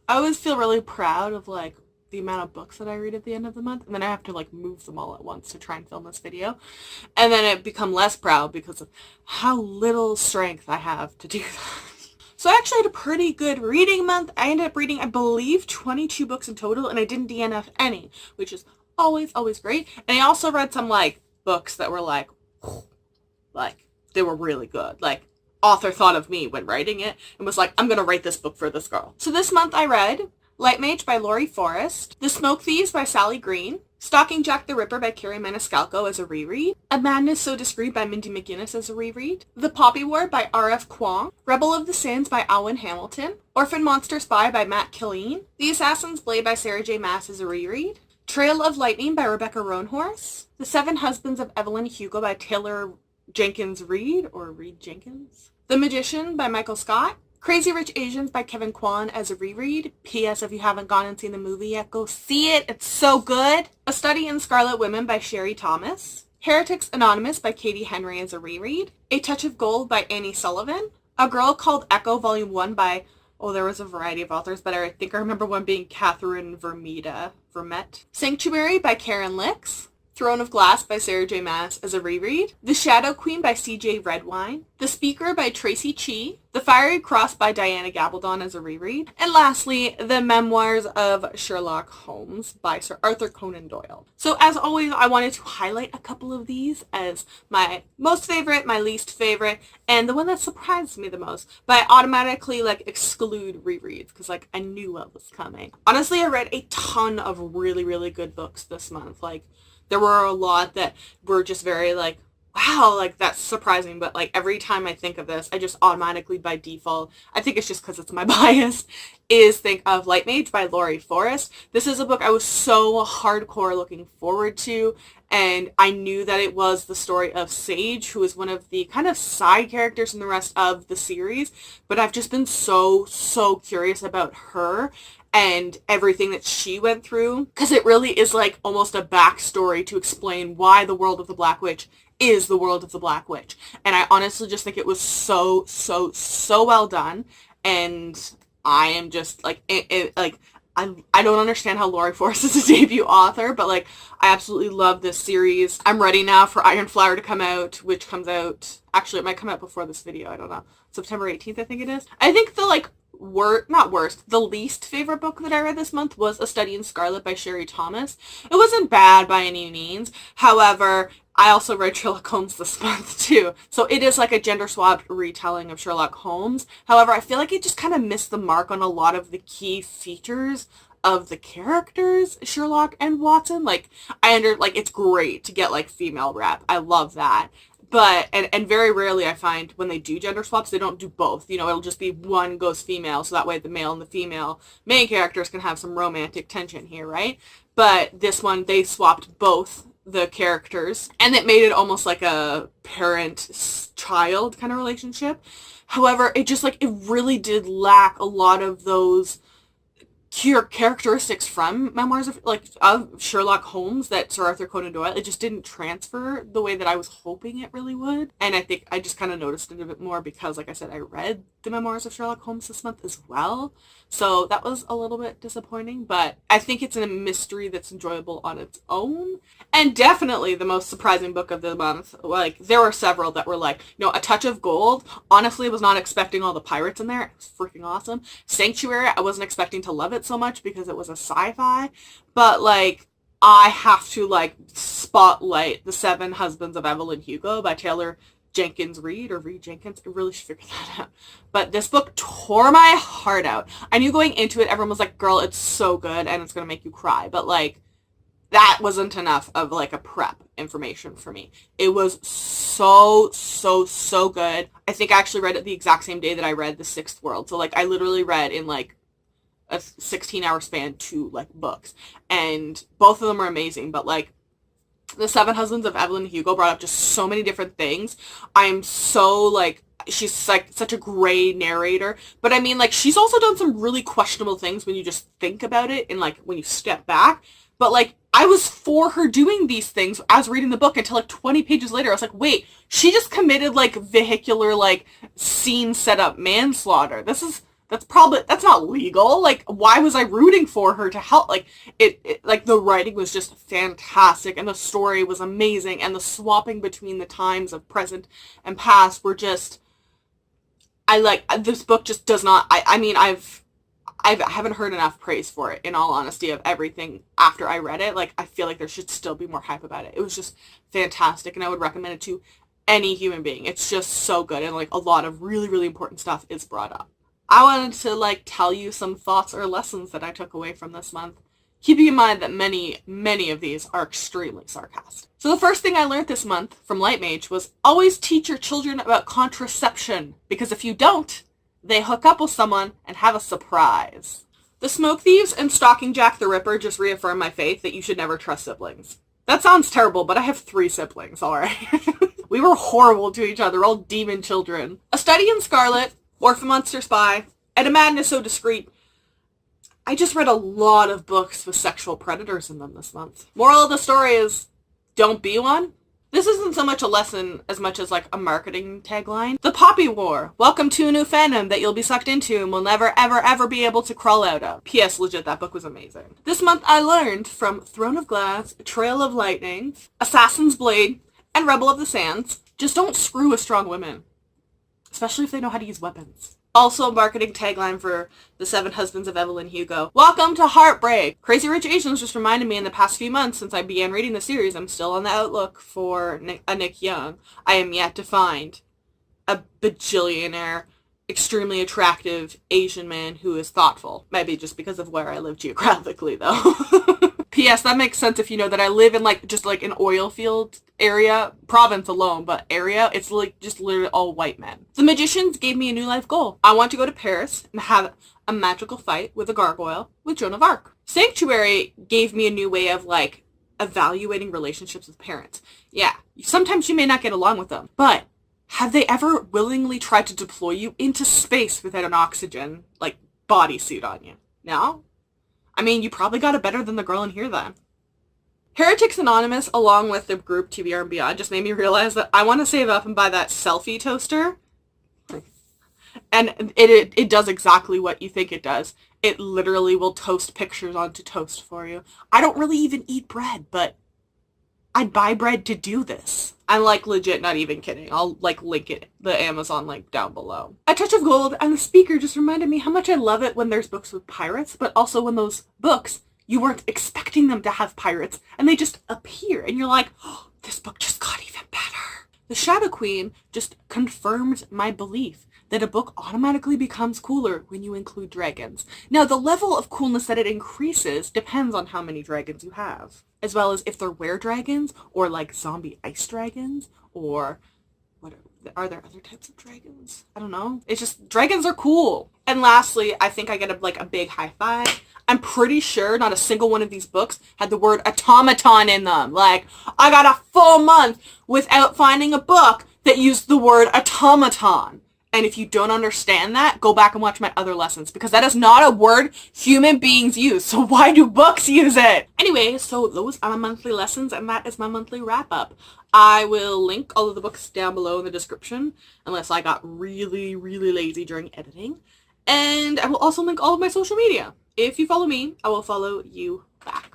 I always feel really proud of like the amount of books that I read at the end of the month, and then I have to like move them all at once to try and film this video. And then I become less proud because of how little strength I have to do that. So I actually had a pretty good reading month. I ended up reading, I believe, 22 books in total, and I didn't DNF any, which is always, always great. And I also read some like books that were like they were really good. Like, author thought of me when writing it and was like, I'm gonna write this book for this girl. So this month I read Light Mage by Laurie Forrest, The Smoke Thieves by Sally Green, Stalking Jack the Ripper by Carrie Maniscalco as a reread, A Madness So Discreet by Mindy McGinnis as a reread, The Poppy War by R.F. Kuang, Rebel of the Sands by Alwyn Hamilton, Orphan Monster Spy by Matt Killeen, The Assassin's Blade by Sarah J. Maas as a reread, Trail of Lightning by Rebecca Roanhorse, The Seven Husbands of Evelyn Hugo by Taylor Jenkins Reid, or Reed Jenkins, The Magician by Michael Scott, Crazy Rich Asians by Kevin Kwan as a reread. P.S. If you haven't gone and seen the movie yet, go see it. It's so good. A Study in Scarlet Women by Sherry Thomas. Heretics Anonymous by Katie Henry as a reread. A Touch of Gold by Annie Sullivan. A Girl Called Echo Volume 1 by, there was a variety of authors, but I think I remember one being Catherine Vermette. Sanctuary by Karen Licks. Throne of Glass by Sarah J. Maas as a reread, The Shadow Queen by C.J. Redwine, The Speaker by Tracy Chee, The Fiery Cross by Diana Gabaldon as a reread, and lastly, The Memoirs of Sherlock Holmes by Sir Arthur Conan Doyle. So as always, I wanted to highlight a couple of these as my most favorite, my least favorite, and the one that surprised me the most, but I automatically exclude rereads because I knew what was coming. Honestly, I read a ton of really, really good books this month. There were a lot that were just very wow, that's surprising. But every time I think of this, I just automatically by default, I think it's just because it's my bias, is think of Light Mage by Laurie Forrest. This is a book I was so hardcore looking forward to. And I knew that it was the story of Sage, who is one of the kind of side characters in the rest of the series. But I've just been so curious about her and everything that she went through, because it really is almost a backstory to explain why the world of the Black Witch is the world of the Black Witch. And I honestly just think it was so well done. And I am just I don't understand how Laurie Forrest is a debut author, but I absolutely love this series. I'm ready now for Iron Flower to come out, which comes out, actually it might come out before this video, I don't know, September 18th I think it is. I think the the least favorite book that I read this month was A Study in Scarlet by Sherry Thomas. It wasn't bad by any means. However, I also read Sherlock Holmes this month too. So it is a gender swapped retelling of Sherlock Holmes. However, I feel it just kind of missed the mark on a lot of the key features of the characters, Sherlock and Watson. It's great to get female rep. I love that. But, and very rarely I find when they do gender swaps, they don't do both. It'll just be one goes female, so that way the male and the female main characters can have some romantic tension here, right? But this one, they swapped both the characters, and it made it almost like a parent-child kind of relationship. However, it just, it really did lack a lot of those characteristics from memoirs of Sherlock Holmes that Sir Arthur Conan Doyle. It just didn't transfer the way that I was hoping it really would. And I think I just kind of noticed it a bit more because, like I said, I read the memoirs of Sherlock Holmes this month as well. So that was a little bit disappointing, but I think it's a mystery that's enjoyable on its own. And definitely the most surprising book of the month. There were several that were A Touch of Gold. Honestly, I was not expecting all the pirates in there. It was freaking awesome. Sanctuary, I wasn't expecting to love it so much because it was a sci-fi, but I have to spotlight The Seven Husbands of Evelyn Hugo by Taylor Jenkins Reid, or Reed Jenkins. I really should figure that out. But this book tore my heart out. I knew going into it, everyone was like, girl, it's so good and it's gonna make you cry, but that wasn't enough of a prep information for me. It was so good. I think I actually read it the exact same day that I read The Sixth World. So I literally read in a 16-hour span 2 books, and both of them are amazing. But The Seven Husbands of Evelyn Hugo brought up just so many different things. I'm so she's such a gray narrator, but I mean she's also done some really questionable things when you just think about it and when you step back. But I was for her doing these things as reading the book until 20 pages later I was wait, she just committed vehicular scene setup manslaughter. This is That's not legal. Like, why was I rooting for her to help? Like, like, the writing was just fantastic, and the story was amazing, and the swapping between the times of present and past were just, this book just does not, I mean, I haven't heard enough praise for it, in all honesty, of everything after I read it. Like, I feel like there should still be more hype about it. It was just fantastic, and I would recommend it to any human being. It's just so good, and, like, a lot of really, really important stuff is brought up. I wanted to, like, tell you some thoughts or lessons that I took away from this month, keeping in mind that many, many of these are extremely sarcastic. So the first thing I learned this month from Light Mage was always teach your children about contraception, because if you don't, they hook up with someone and have a surprise. The Smoke Thieves and Stalking Jack the Ripper just reaffirm my faith that you should never trust siblings. That sounds terrible, but I have 3 siblings, alright? We were horrible to each other, all demon children. A Study in Scarlet, Orphan Monster Spy, and A Madness So Discreet. I just read a lot of books with sexual predators in them this month. Moral of the story is, don't be one. This isn't so much a lesson as much as, like, a marketing tagline. The Poppy War. Welcome to a new fandom that you'll be sucked into and will never, ever, ever be able to crawl out of. P.S. Legit, that book was amazing. This month I learned from Throne of Glass, Trail of Lightning, Assassin's Blade, and Rebel of the Sands, just don't screw with strong women. Especially if they know how to use weapons. Also a marketing tagline for The 7 Husbands of Evelyn Hugo. Welcome to Heartbreak! Crazy Rich Asians just reminded me in the past few months since I began reading the series, I'm still on the outlook for a Nick Young. I am yet to find a bajillionaire, extremely attractive Asian man who is thoughtful. Maybe just because of where I live geographically, though. P.S. That makes sense if you know that I live in, like, just, like, an oil field area, province alone, but area, it's, like, just literally all white men. The Magicians gave me a new life goal. I want to go to Paris and have a magical fight with a gargoyle with Joan of Arc. Sanctuary gave me a new way of, like, evaluating relationships with parents. Yeah, sometimes you may not get along with them, but have they ever willingly tried to deploy you into space without an oxygen, like, bodysuit on you? No? I mean, you probably got it better than the girl in here then. Heretics Anonymous, along with the group TBR and Beyond, just made me realize that I want to save up and buy that selfie toaster. And it does exactly what you think it does. It literally will toast pictures onto toast for you. I don't really even eat bread, but I'd buy bread to do this. I'm, like, legit not even kidding. I'll, like, link it, the Amazon link, down below. A Touch of Gold and the speaker just reminded me how much I love it when there's books with pirates, but also when those books, you weren't expecting them to have pirates, and they just appear, and you're like, oh, this book just got even better. The Shadow Queen just confirms my belief that a book automatically becomes cooler when you include dragons. Now, the level of coolness that it increases depends on how many dragons you have, as well as if they're were-dragons, or, like, zombie ice dragons, or what are there other types of dragons? I don't know. It's just, dragons are cool. And lastly, I think I get a big high five. I'm pretty sure not a single one of these books had the word automaton in them. Like, I got a full month without finding a book that used the word automaton. And if you don't understand that, go back and watch my other lessons, because that is not a word human beings use. So why do books use it? Anyway, so those are my monthly lessons, and that is my monthly wrap up. I will link all of the books down below in the description, unless I got really, really lazy during editing. And I will also link all of my social media. If you follow me, I will follow you back.